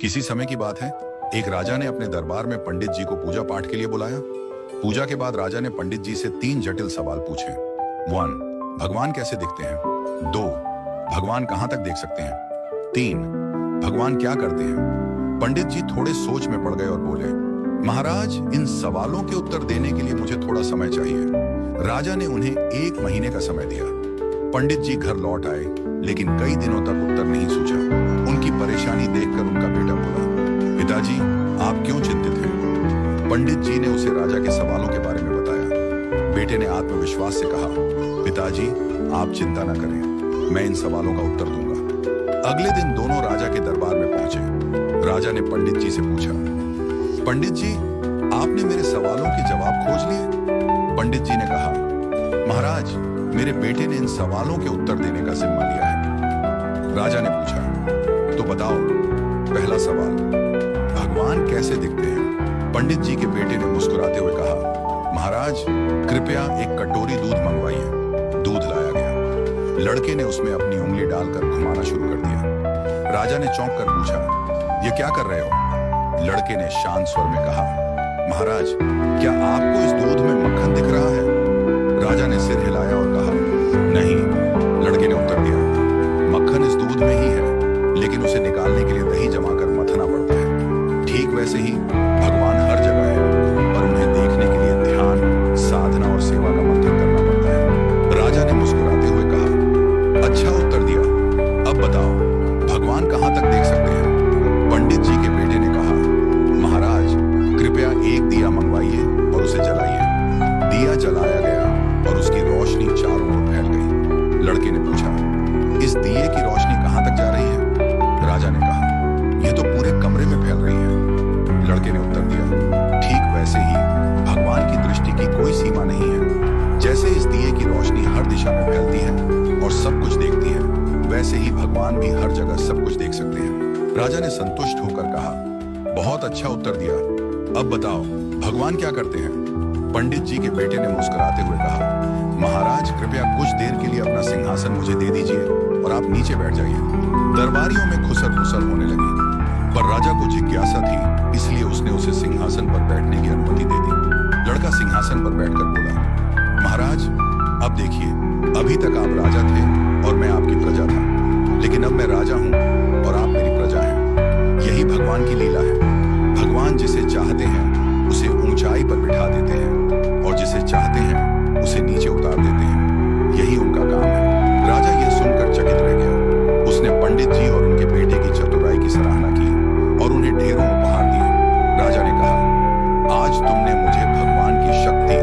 किसी समय की बात है, एक राजा ने अपने दरबार में पंडित जी को पूजा पाठ के लिए बुलाया। पूजा के बाद राजा ने पंडित जी से 3 जटिल सवाल पूछे। 1. भगवान कैसे दिखते हैं? 2. भगवान कहां तक देख सकते हैं? 3. भगवान क्या करते हैं? पंडित जी थोड़े सोच में पड़ गए और बोले, महाराज, इन सवालों के उत्तर देने के लिए मुझे थोड़ा समय चाहिए। राजा ने उन्हें 1 महीने का समय दिया। पंडित जी घर लौट आए, लेकिन कई दिनों तक उत्तर नहीं सूझा। उनकी परेशानी देखकर उनका बेटा बोला, पिताजी, आप क्यों चिंतित हैं? पंडित जी ने उसे राजा के सवालों के बारे में बताया। बेटे ने आत्मविश्वास से कहा, पिताजी, आप चिंता न करें, मैं इन सवालों का उत्तर दूंगा। अगले दिन दोनों राजा के दरबार में पहुंचे। राजा ने पंडित जी से पूछा, पंडित जी, आपने मेरे सवालों के जवाब खोज लिए? पंडित जी ने कहा, महाराज, मेरे बेटे ने इन सवालों के उत्तर देने का जिम्मा लिया है। राजा ने पूछा, तो बताओ, पहला सवाल, भगवान कैसे दिखते हैं? पंडित जी के बेटे ने मुस्कुराते हुए कहा, महाराज, कृपया एक कटोरी दूध मंगवाइए। दूध लाया गया। लड़के ने उसमें अपनी उंगली डालकर घुमाना शुरू कर दिया। राजा ने चौंक कर पूछा, ये क्या कर रहे हो? लड़के ने शांत स्वर में कहा, महाराज, क्या आपको इस दूध में मक्खन दिख रहा है? राजा ने सिर हिलाया और कहा, नहीं। लड़के ने उत्तर दिया, मक्खन इस दूध में ही है, लेकिन उसे निकालने के लिए दही जमाकर मथना पड़ता है। ठीक वैसे ही भगवान हर जगह है, पर उन्हें देखने के लिए ध्यान, साधना और सेवा का मंथन करना पड़ता है। राजा ने मुस्कुराते हुए कहा, अच्छा उत्तर दिया। अब बताओ, भगवान कहां तक देख सकते हैं? पंडित जी के बेटे ने कहा, महाराज, कृपया एक दिया मंगवाइए और उसे जलाइए। दिया जलाया गया और उसकी रोशनी चारों ओर फैल गई। लड़के ने पूछा, इस दिए की रोशनी कहां तक जा रही है? राजा ने कहा, यह तो पूरे कमरे में फैल रही है। लड़के ने उत्तर दिया, ठीक वैसे ही भगवान की दृष्टि की कोई सीमा नहीं है। जैसे इस दिए की रोशनी हर दिशा में फैलती है और सब कुछ देखती है, वैसे ही भगवान भी हर जगह सब कुछ देख सकते हैं। राजा ने संतुष्ट होकर कहा, बहुत अच्छा उत्तर दिया। अब बताओ, भगवान क्या करते हैं? पंडित जी के बेटे ने मुस्कुराते हुए कहा, महाराज, कृपया कुछ देर के लिए अपना सिंहासन मुझे दे दीजिए और आप नीचे बैठ जाइए। दरबारियों में खुसर फुसर होने लगी, पर राजा को जिज्ञासा थी, इसलिए उसने उसे सिंहासन पर बैठने की अनुमति दे दी। लड़का सिंहासन पर बैठकर बोला, महाराज, अब देखिए, अभी तक आप राजा थे और मैं आपकी प्रजा था, लेकिन अब मैं राजा हूं और आप मेरी प्रजा हैं। यही भगवान की लीला है। भगवान जिसे चाहते हैं उसे ऊंचाई पर बिठा देते हैं और जिसे चाहते हैं उसे नीचे उतार देते हैं। यही उनका काम है। राजा यह सुनकर चकित रह गया। उसने पंडित जी और उनके बेटे की चतुराई की सराहना की और उन्हें ढेरों उपहार दिए। राजा ने कहा, आज तुमने मुझे भगवान की शक्ति,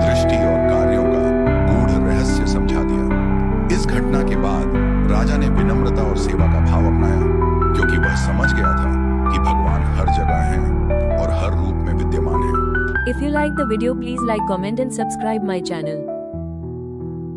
दृष्टि और कार्यों का गूढ़ रहस्य समझा दिया। इस घटना के बाद राजा ने विनम्रता और सेवा का भाव अपनाया, क्योंकि वह समझ गया था कि भगवान हर जगह हैं और हर रूप में विद्यमान है। If you like the video, please like, comment and subscribe my channel.